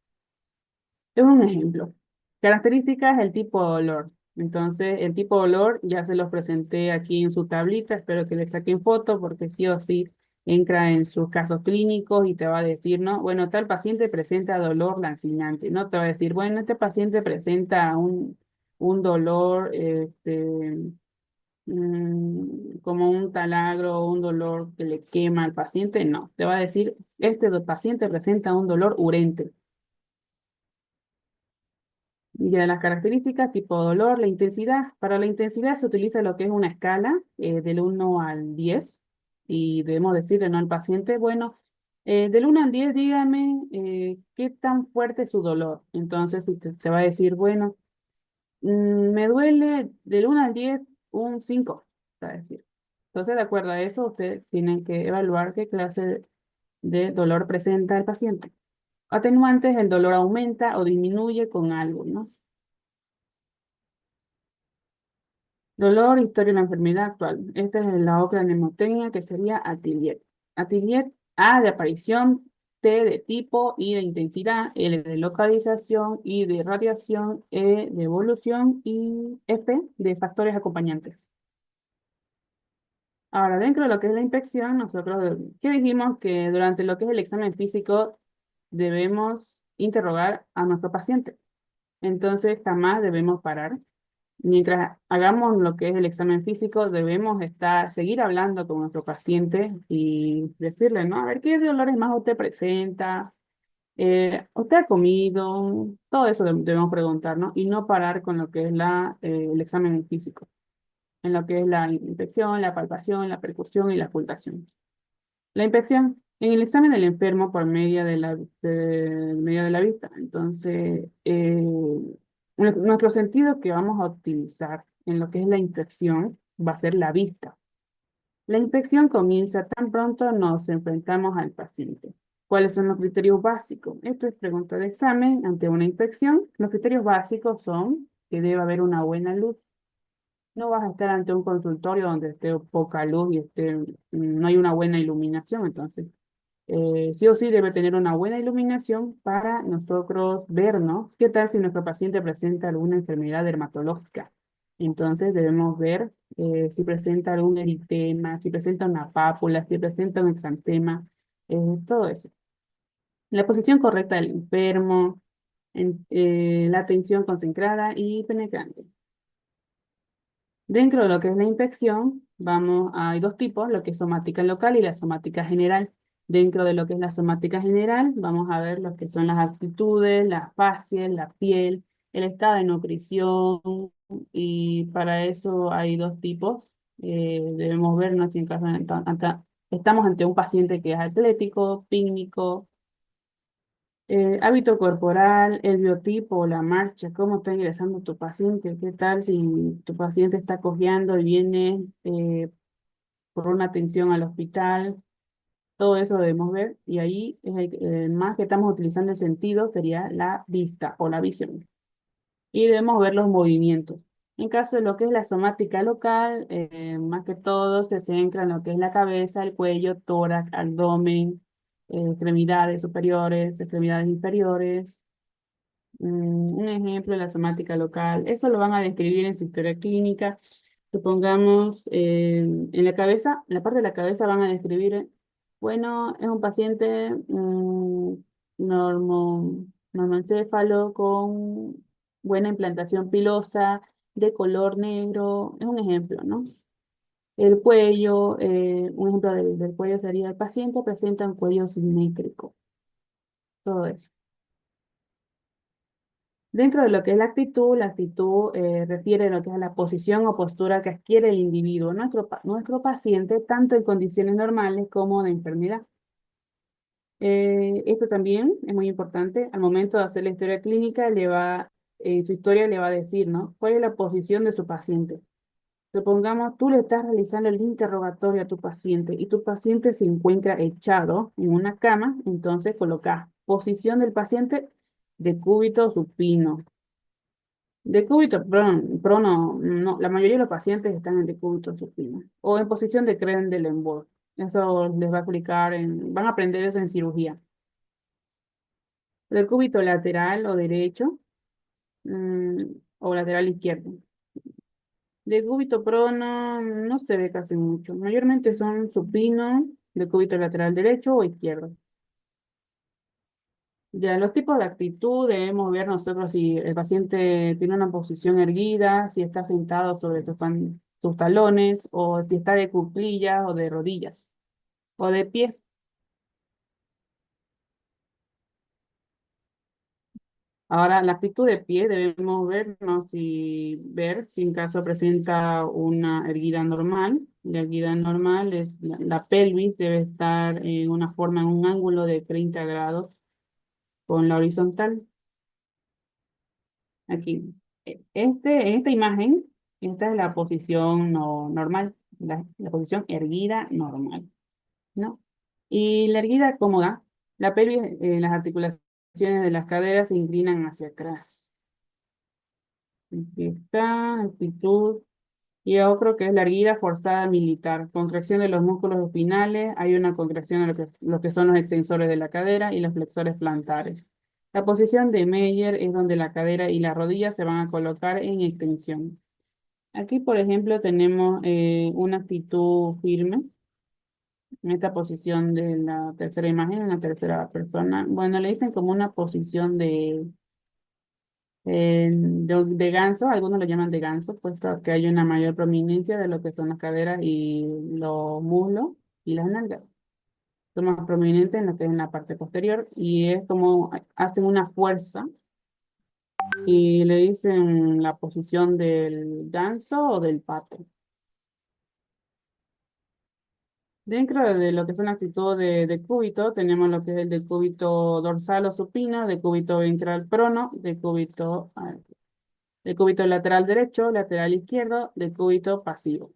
Es un ejemplo. Características, el tipo de olor. Entonces, el tipo de olor ya se los presenté aquí en su tablita. Espero que le saquen foto porque sí o sí entra en sus casos clínicos y te va a decir, ¿no? Bueno, tal paciente presenta dolor lancinante, ¿no? Te va a decir, bueno, este paciente presenta un dolor, como un taladro o un dolor que le quema al paciente. No, te va a decir, este paciente presenta un dolor urente. Y de las características, tipo dolor, la intensidad. Para la intensidad se utiliza lo que es una escala del 1 al 10 y debemos decirle, ¿no?, al paciente, bueno, del 1 al 10 dígame qué tan fuerte es su dolor. Entonces si te va a decir, bueno, me duele del 1 al 10 un 5, va a decir. Entonces, de acuerdo a eso, ustedes tienen que evaluar qué clase de dolor presenta el paciente. Atenuantes, el dolor aumenta o disminuye con algo, ¿no? Dolor, historia de la enfermedad actual. Esta es la otra mnemotecnia que sería Atelier. Atelier, A de aparición, T de tipo, I de intensidad, L de localización, I de radiación, E de evolución y F de factores acompañantes. Ahora, dentro de lo que es la inspección, nosotros, ¿qué dijimos? Que durante lo que es el examen físico debemos interrogar a nuestro paciente. Entonces, jamás debemos parar. Mientras hagamos lo que es el examen físico, debemos seguir hablando con nuestro paciente y decirle, ¿no? A ver, ¿qué dolores más usted presenta? ¿Usted ha comido? Todo eso debemos preguntar, ¿no? Y no parar con lo que es el examen físico, en lo que es la inspección, la palpación, la percusión y la ocultación. La inspección en el examen del enfermo por medio de la vista. Entonces, nuestro sentido que vamos a utilizar en lo que es la inspección va a ser la vista. La inspección comienza tan pronto nos enfrentamos al paciente. ¿Cuáles son los criterios básicos? Esto es pregunta de examen ante una inspección. Los criterios básicos son que debe haber una buena luz. No vas a estar ante un consultorio donde esté poca luz y no hay una buena iluminación. Entonces, sí o sí debe tener una buena iluminación para nosotros vernos. ¿Qué tal si nuestro paciente presenta alguna enfermedad dermatológica? Entonces debemos ver si presenta algún eritema, si presenta una pápula, si presenta un exantema, todo eso. La posición correcta del enfermo, la atención concentrada y penetrante. Dentro de lo que es la infección, hay dos tipos, lo que es somática local y la somática general. Dentro de lo que es la somática general, vamos a ver lo que son las actitudes, las facies, la piel, el estado de nutrición, y para eso hay dos tipos. Debemos vernos si en caso estamos ante un paciente que es atlético, pícnico, hábito corporal, el biotipo, la marcha, cómo está ingresando tu paciente, qué tal si tu paciente está cojeando y viene por una atención al hospital, todo eso debemos ver y ahí es más que estamos utilizando el sentido sería la vista o la visión y debemos ver los movimientos. En caso de lo que es la somática local, más que todo se centra en lo que es la cabeza, el cuello, tórax, abdomen, extremidades superiores, extremidades inferiores. Un ejemplo de la somática local. Eso lo van a describir en su historia clínica. Supongamos, en la cabeza, en la parte de la cabeza van a describir, bueno, es un paciente normoencéfalo con buena implantación pilosa, de color negro. Es un ejemplo, ¿no? El cuello, un ejemplo del cuello sería el paciente presenta un cuello simétrico. Todo eso. Dentro de lo que es la actitud refiere a lo que es la posición o postura que adquiere el individuo, nuestro paciente, tanto en condiciones normales como de enfermedad. Esto también es muy importante. Al momento de hacer la historia clínica, su historia le va a decir, ¿no? ¿Cuál es la posición de su paciente? Supongamos, tú le estás realizando el interrogatorio a tu paciente y tu paciente se encuentra echado en una cama, entonces colocas posición del paciente de cúbito supino. Decúbito prono, no, la mayoría de los pacientes están en decúbito supino o en posición de Crane-de-Lembourg. Eso les va a aplicar van a aprender eso en cirugía. Decúbito lateral o derecho, mm, o lateral izquierdo. Decúbito prono no se ve casi mucho. Mayormente son supino, decúbito lateral derecho o izquierdo. Ya, los tipos de actitud debemos ver nosotros si el paciente tiene una posición erguida, si está sentado sobre sus talones, o si está de cuclillas o de rodillas, o de pie. Ahora, la actitud de pie debemos ver si en caso presenta una erguida normal. La erguida normal es la pelvis debe estar en una forma, en un ángulo de 30 grados con la horizontal. Aquí. En esta imagen, esta es la posición no, normal, la posición erguida normal, ¿no? Y la erguida cómoda, la pelvis, las articulaciones de las caderas se inclinan hacia atrás. Aquí está, actitud. Y otro que es la erguida forzada militar, contracción de los músculos espinales, hay una contracción de lo que son los extensores de la cadera y los flexores plantares. La posición de Meyer es donde la cadera y la rodilla se van a colocar en extensión. Aquí, por ejemplo, tenemos una actitud firme, en esta posición de la tercera imagen, en la tercera persona. Bueno, le dicen como una posición de ganso, algunos lo llaman de ganso, puesto que hay una mayor prominencia de lo que son las caderas y los muslos y las nalgas. Son más prominentes en lo que es en la parte posterior y es como hacen una fuerza y le dicen la posición del ganso o del pato. Dentro de lo que son actitudes de cúbito, tenemos lo que es el decúbito dorsal o supino, decúbito ventral prono, decúbito lateral derecho, lateral izquierdo, decúbito pasivo.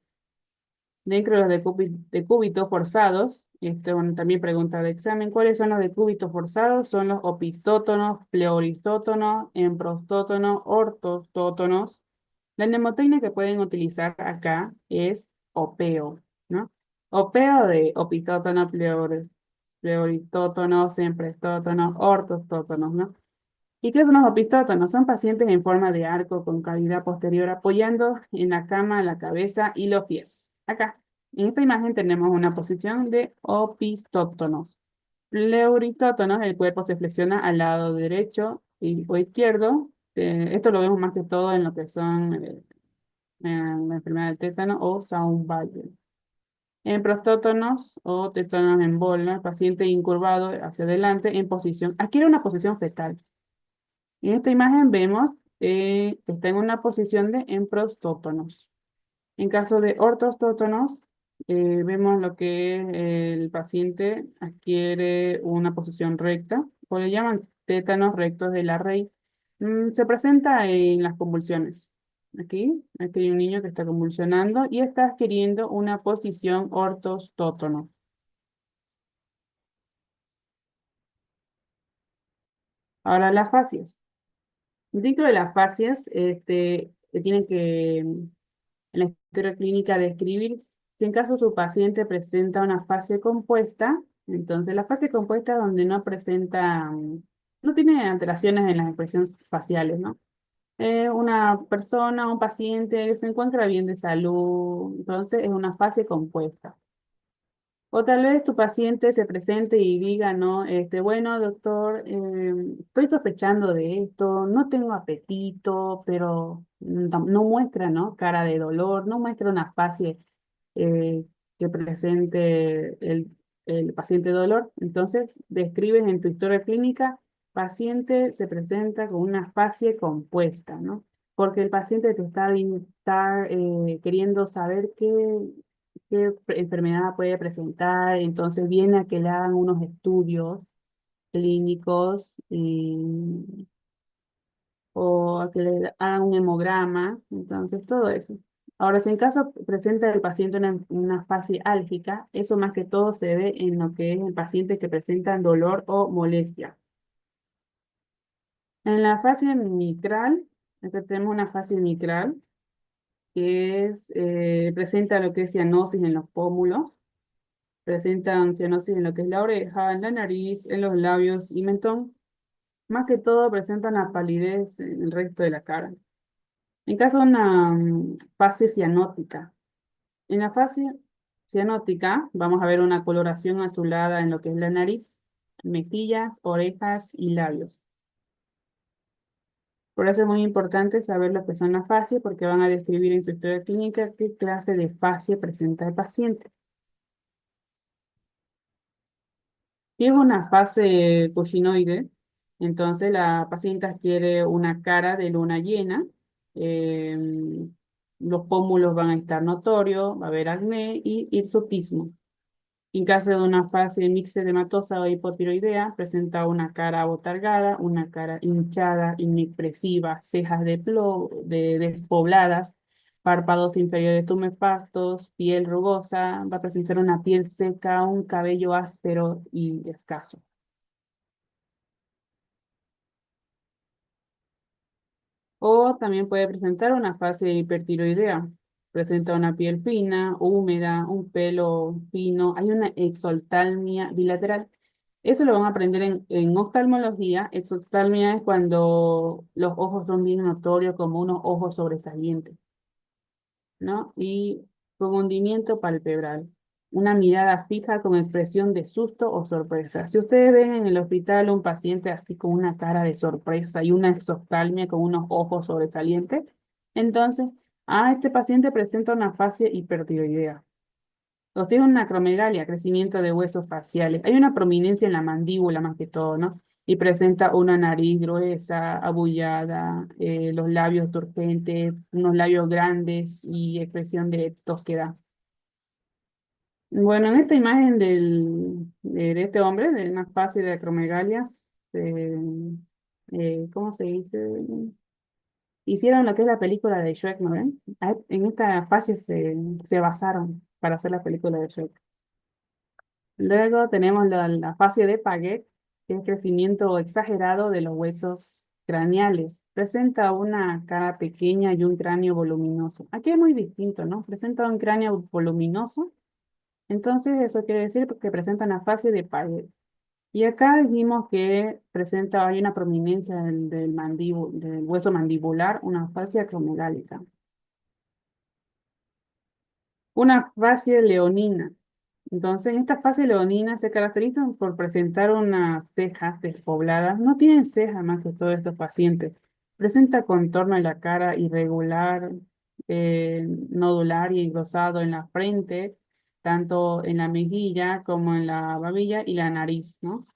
Dentro de los decúbitos forzados, bueno, también pregunta de examen, ¿cuáles son los decúbitos forzados? Son los opistótonos, pleuristótonos, emprostótonos, ortostótonos. La mnemotecnia que pueden utilizar acá es opeo, ¿no? Opeo de opistótono, pleuristótonos, emprestótonos, ortostótonos, ¿no? ¿Y qué son los opistótonos? Son pacientes en forma de arco con cavidad posterior apoyando en la cama, la cabeza y los pies. Acá, en esta imagen tenemos una posición de opistótonos. Pleuristótonos, el cuerpo se flexiona al lado derecho o izquierdo. Esto lo vemos más que todo en lo que son la enfermedad del tétano o Saint-Vague. En prostótonos o tétanos en bola, el paciente incurvado hacia adelante en posición, aquí era una posición fetal. En esta imagen vemos que está en una posición de en prostótonos. En caso de ortostótonos, vemos lo que el paciente adquiere una posición recta, o le llaman tétanos rectos de la Rey. Se presenta en las convulsiones. Aquí hay un niño que está convulsionando y está adquiriendo una posición ortostótono. Ahora las fascias. Dentro de las fascias, tienen que, en la historia clínica, describir si en caso su paciente presenta una fascia compuesta, entonces la fascia compuesta donde no presenta, no tiene alteraciones en las expresiones faciales, ¿no? Una persona, un paciente se encuentra bien de salud, entonces es una fascia compuesta. O tal vez tu paciente se presente y diga, no, bueno, doctor, estoy sospechando de esto, no tengo apetito, pero no muestra, ¿no? Cara de dolor, no muestra una fase eh, que presente el paciente dolor. Entonces, describes en tu historia clínica, paciente se presenta con una fase compuesta, ¿no? Porque el paciente te está queriendo saber qué enfermedad puede presentar, entonces viene a que le hagan unos estudios clínicos o a que le hagan un hemograma, entonces todo eso. Ahora, si en caso presenta el paciente una fase álgica, eso más que todo se ve en lo que es el paciente que presenta dolor o molestia. En la fase mitral, acá tenemos una fase mitral presenta lo que es cianosis en los pómulos, presentan cianosis en lo que es la oreja, en la nariz, en los labios y mentón. Más que todo presentan la palidez en el resto de la cara. En caso de una fase cianótica. En la fase cianótica vamos a ver una coloración azulada en lo que es la nariz, mejillas, orejas y labios. Por eso es muy importante saber lo que son las fases porque van a describir en su historia clínica qué clase de fase presenta el paciente. Si es una fase cushingoide, entonces la paciente adquiere una cara de luna llena, los pómulos van a estar notorios, va a haber acné y hirsutismo. En caso de una fase mixedematosa o hipotiroidea, presenta una cara abotargada, una cara hinchada, inexpresiva, cejas despobladas, párpados inferiores tumefactos, piel rugosa, va a presentar una piel seca, un cabello áspero y escaso. O también puede presentar una fase hipertiroidea. Presenta una piel fina, húmeda, un pelo fino. Hay una exoftalmia bilateral. Eso lo van a aprender en oftalmología. Exoftalmia es cuando los ojos son bien notorios como unos ojos sobresalientes, ¿no? Y con hundimiento palpebral. Una mirada fija con expresión de susto o sorpresa. Si ustedes ven en el hospital un paciente así con una cara de sorpresa y una exoftalmia con unos ojos sobresalientes, entonces, este paciente presenta una fase hipertiroidea. O sea, es una acromegalia, crecimiento de huesos faciales. Hay una prominencia en la mandíbula más que todo, ¿no? Y presenta una nariz gruesa, abullada, los labios turgentes, unos labios grandes y expresión de tosquedad. Bueno, en esta imagen de este hombre, de una fase de acromegalias, ¿cómo se dice? Hicieron lo que es la película de Shrek, ¿no ven? En esta fase se basaron para hacer la película de Shrek. Luego tenemos la fase de Paget, que es crecimiento exagerado de los huesos craneales. Presenta una cara pequeña y un cráneo voluminoso. Aquí es muy distinto, ¿no? Presenta un cráneo voluminoso. Entonces, eso quiere decir que presenta una fase de Paget. Y acá dijimos que hay una prominencia del hueso mandibular, una fascia acromegálica. Una fase leonina. Entonces, esta fase leonina se caracteriza por presentar unas cejas despobladas. No tienen cejas más que todos estos pacientes. Presenta contorno en la cara irregular, nodular y engrosado en la frente, tanto en la mejilla como en la babilla y la nariz, ¿no?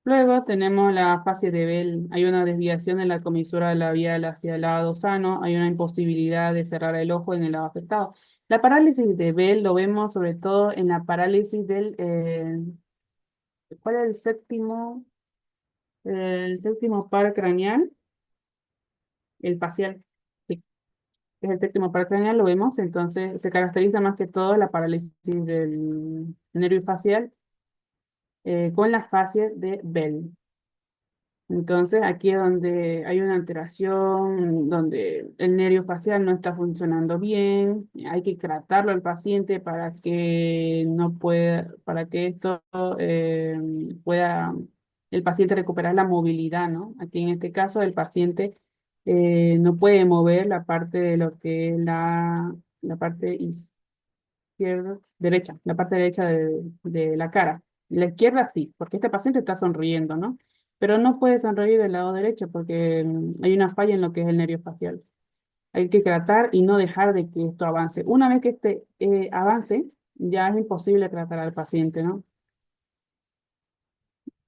Luego tenemos la fase de Bell. Hay una desviación en la comisura labial hacia el lado sano. Hay una imposibilidad de cerrar el ojo en el lado afectado. La parálisis de Bell lo vemos sobre todo en la parálisis del, ¿cuál es el séptimo? El séptimo par craneal, el facial. Sí, es el séptimo par craneal, lo vemos. Entonces se caracteriza más que todo la parálisis del nervio facial con la fase de Bell. Entonces, aquí es donde hay una alteración, donde el nervio facial no está funcionando bien. Hay que tratarlo al paciente para que no pueda, para que esto pueda el paciente recuperar la movilidad, ¿no? Aquí en este caso, el paciente no puede mover la parte de lo que es la parte izquierda, derecha, la parte derecha de la cara. La izquierda sí, porque este paciente está sonriendo, ¿no? Pero no puede sonreír del lado derecho porque hay una falla en lo que es el nervio facial. Hay que tratar y no dejar de que esto avance. Una vez que este avance, ya es imposible tratar al paciente, ¿no?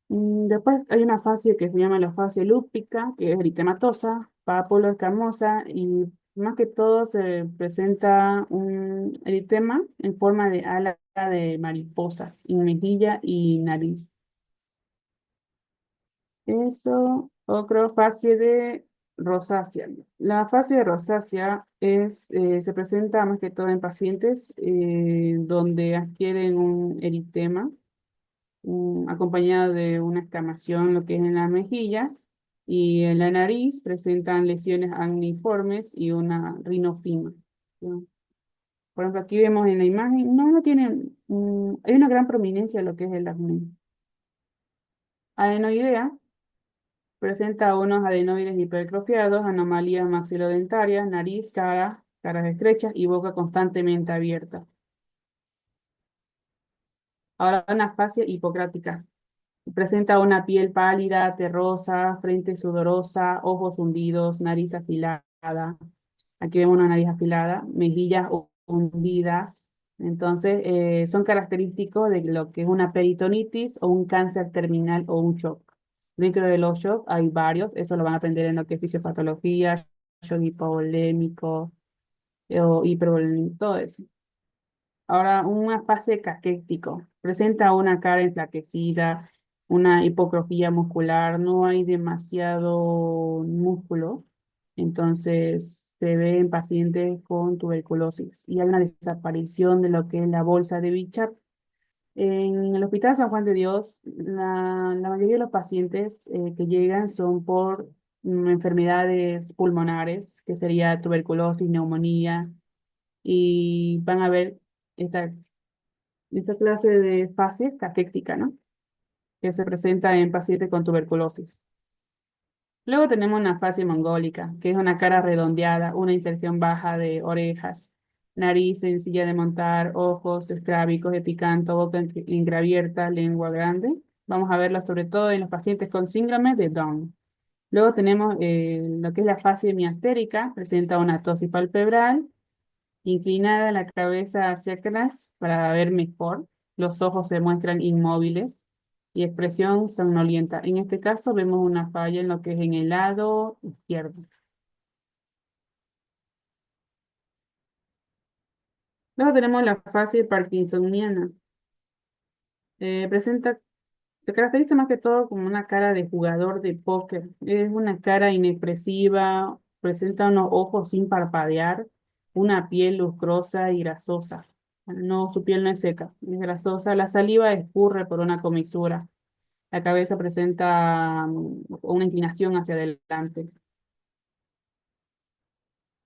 Después hay una fase que se llama la fase lúpica, que es eritematosa, pápulo escamosa y más que todo se presenta un eritema en forma de ala de mariposas en mejilla y nariz. Eso, otra fase de rosácea. La fase de rosácea se presenta más que todo en pacientes donde adquieren un eritema acompañada de una escamación, lo que es en las mejillas, y en la nariz presentan lesiones acneiformes y una rinofima, ¿no? Por ejemplo, aquí vemos en la imagen, no tienen, hay una gran prominencia de lo que es el acné. Adenoidea presenta unos adenoides hipertrofiados, anomalías maxilodentarias, nariz, caras estrechas y boca constantemente abierta. Ahora una fase hipocrática. Presenta una piel pálida, terrosa, frente sudorosa, ojos hundidos, nariz afilada. Aquí vemos una nariz afilada, mejillas hundidas. Entonces, son característicos de lo que es una peritonitis o un cáncer terminal o un shock. Dentro de los shocks hay varios, eso lo van a aprender en lo que es fisiopatología, shock hipovolémico o hipervolémico, todo eso. Ahora, una fase caquético. Presenta una cara enflaquecida, una hipotrofia muscular, no hay demasiado músculo. Entonces, se ve en pacientes con tuberculosis y hay una desaparición de lo que es la bolsa de Bichat. En el Hospital San Juan de Dios, la mayoría de los pacientes que llegan son por enfermedades pulmonares, que sería tuberculosis, neumonía, y van a ver esta clase de fase caquética, ¿no? Que se presenta en pacientes con tuberculosis. Luego tenemos una fase mongólica, que es una cara redondeada, una inserción baja de orejas, nariz sencilla de montar, ojos estrábicos de picanto, boca entreabierta, lengua grande. Vamos a verla sobre todo en los pacientes con síndrome de Down. Luego tenemos lo que es la fase miastérica, presenta una tosis palpebral, inclinada la cabeza hacia atrás para ver mejor. Los ojos se muestran inmóviles y expresión somnolienta. En este caso vemos una falla en lo que es en el lado izquierdo. Luego tenemos la fase parkinsoniana. Presenta Se caracteriza más que todo como una cara de jugador de póker. Es una cara inexpresiva, presenta unos ojos sin parpadear, una piel lustrosa y grasosa. No, su piel no es seca, es grasosa. La saliva escurre por una comisura. La cabeza presenta una inclinación hacia adelante.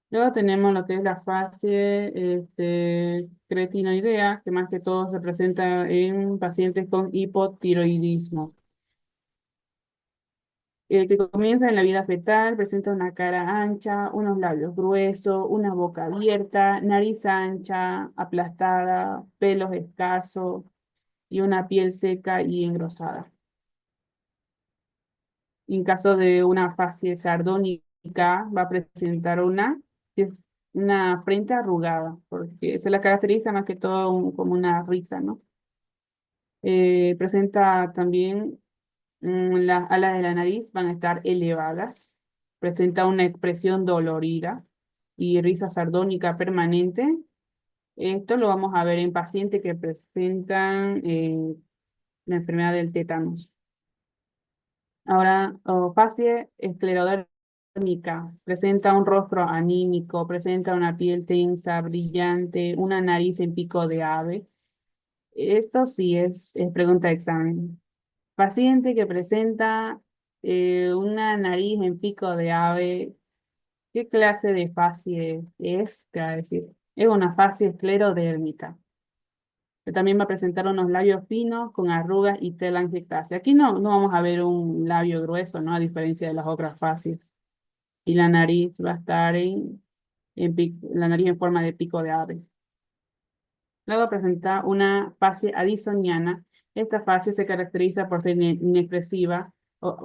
Luego tenemos lo que es la fase cretinoidea, que más que todo se presenta en pacientes con hipotiroidismo. El que comienza en la vida fetal presenta una cara ancha, unos labios gruesos, una boca abierta, nariz ancha, aplastada, pelos escasos y una piel seca y engrosada. En caso de una fase sardónica, va a presentar una frente arrugada, porque se la caracteriza más que todo como una risa, ¿no? Presenta también las alas de la nariz van a estar elevadas, presenta una expresión dolorida y risa sardónica permanente. Esto lo vamos a ver en pacientes que presentan la enfermedad del tétanos. Ahora, facie esclerodérmica, presenta un rostro anímico, presenta una piel tensa, brillante, una nariz en pico de ave. Esto sí es pregunta de examen. Paciente que presenta una nariz en pico de ave, ¿qué clase de facie es? Te va a decir, es una facie esclerodérmica, que también va a presentar unos labios finos con arrugas y telangiectasia. Aquí no vamos a ver un labio grueso, ¿no? A diferencia de las otras facies. Y la nariz va a estar la nariz en forma de pico de ave. Luego presenta una fase addisoniana. Esta fase se caracteriza por ser inexpresiva.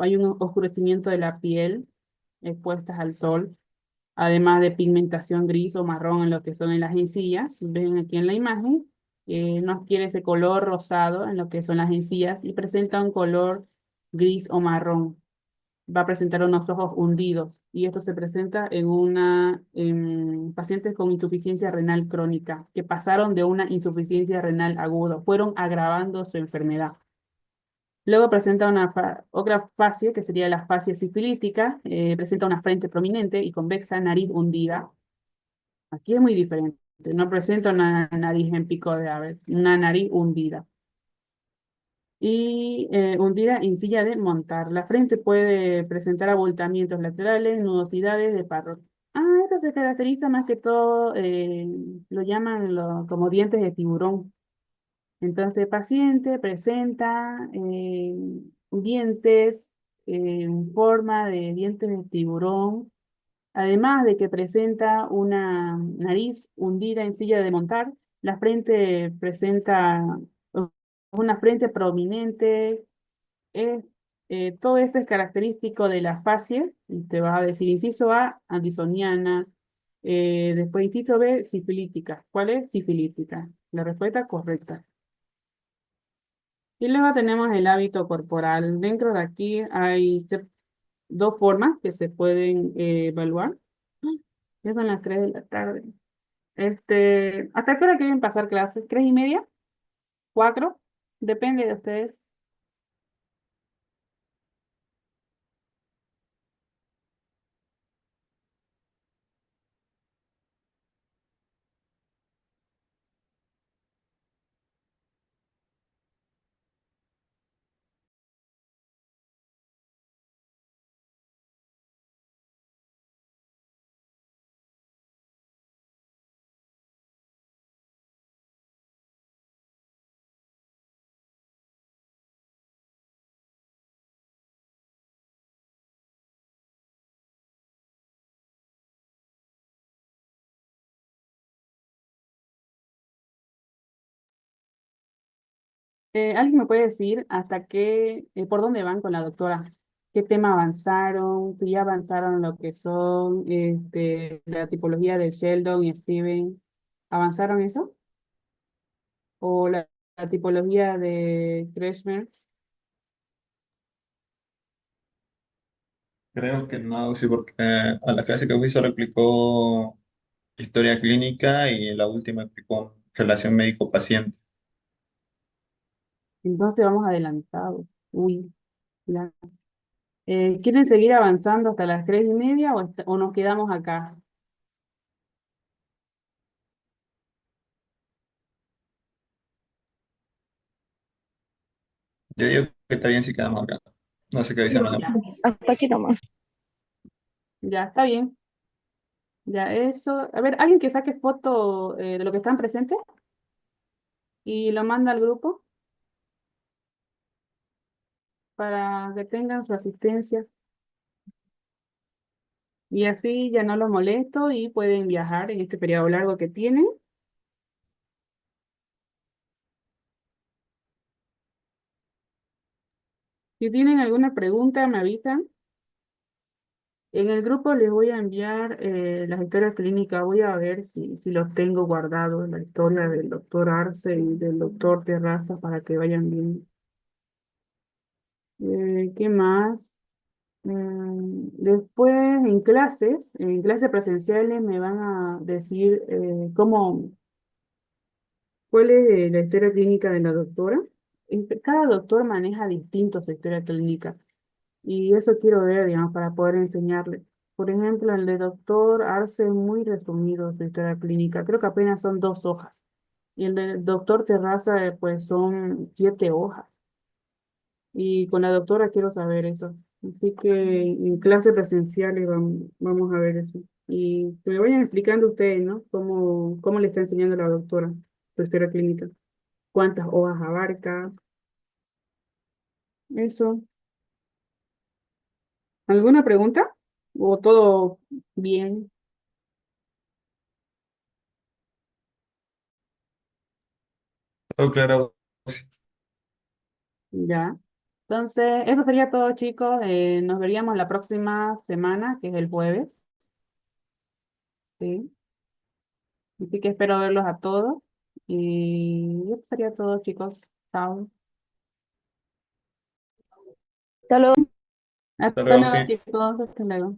Hay un oscurecimiento de la piel expuestas al sol, además de pigmentación gris o marrón en lo que son en las encías. Ven aquí en la imagen, no adquiere ese color rosado en lo que son las encías y presenta un color gris o marrón. Va a presentar unos ojos hundidos y esto se presenta en pacientes con insuficiencia renal crónica que pasaron de una insuficiencia renal aguda, fueron agravando su enfermedad. Luego presenta otra fase, que sería la fase sifilítica, presenta una frente prominente y convexa, nariz hundida. Aquí es muy diferente, no presenta una nariz en pico de ave, una nariz hundida. Y hundida en silla de montar. La frente puede presentar abultamientos laterales, nudosidades de Parrot. Esta se caracteriza más que todo, lo llaman como dientes de tiburón. Entonces, el paciente presenta dientes en forma de dientes de tiburón, además de que presenta una nariz hundida en silla de montar. La frente presenta una frente prominente. Es, Todo esto es característico de la fascia, y te vas a decir inciso A, addisoniana, después inciso B, sifilítica. ¿Cuál es? Sifilítica. La respuesta correcta. Y luego tenemos el hábito corporal. Dentro de aquí hay dos formas que se pueden evaluar. Ya son las 3 de la tarde. ¿Hasta qué hora quieren pasar clases? ¿3:30? ¿4? Depende de ustedes. ¿Alguien me puede decir por dónde van con la doctora? ¿Qué tema avanzaron? Si ya avanzaron en lo que son la tipología de Sheldon y Steven. ¿Avanzaron eso? ¿O la tipología de Kretschmer? Creo que no, sí, porque a la clase que fui solo explicó historia clínica y la última explicó relación médico-paciente. Entonces vamos adelantados. Uy, ya. ¿Quieren seguir avanzando hasta las 3:30 o nos quedamos acá? Yo digo que está bien si quedamos acá. No sé qué dicen los demás. Ya, Hasta aquí nomás. ya está bien. Ya eso. A ver, alguien que saque foto de lo que están presentes y lo manda al grupo para que tengan su asistencia. Y así ya no los molesto y pueden viajar en este periodo largo que tienen. Si tienen alguna pregunta, me avisan. En el grupo les voy a enviar las historias clínicas. Voy a ver si los tengo guardados, la historia del doctor Arce y del doctor Terraza para que vayan bien. ¿Qué más? Después en clases presenciales me van a decir cuál es la historia clínica de la doctora. Cada doctor maneja distinto su historia clínica y eso quiero ver, digamos, para poder enseñarle. Por ejemplo, el de doctor Arce es muy resumido su historia clínica, creo que apenas son 2 hojas. Y el del doctor Terraza, pues son 7 hojas. Y con la doctora quiero saber eso. Así que en clases presenciales vamos a ver eso. Y que me vayan explicando ustedes, ¿no? Cómo le está enseñando la doctora su historia clínica. ¿Cuántas hojas abarca? Eso. ¿Alguna pregunta? ¿O todo bien? Todo claro. Ya. Entonces, eso sería todo, chicos. Nos veríamos la próxima semana, que es el jueves. ¿Sí? Así que espero verlos a todos. Y eso sería todo, chicos. Chao. Hasta luego. Hasta Hasta luego, luego, sí. chicos. Hasta luego.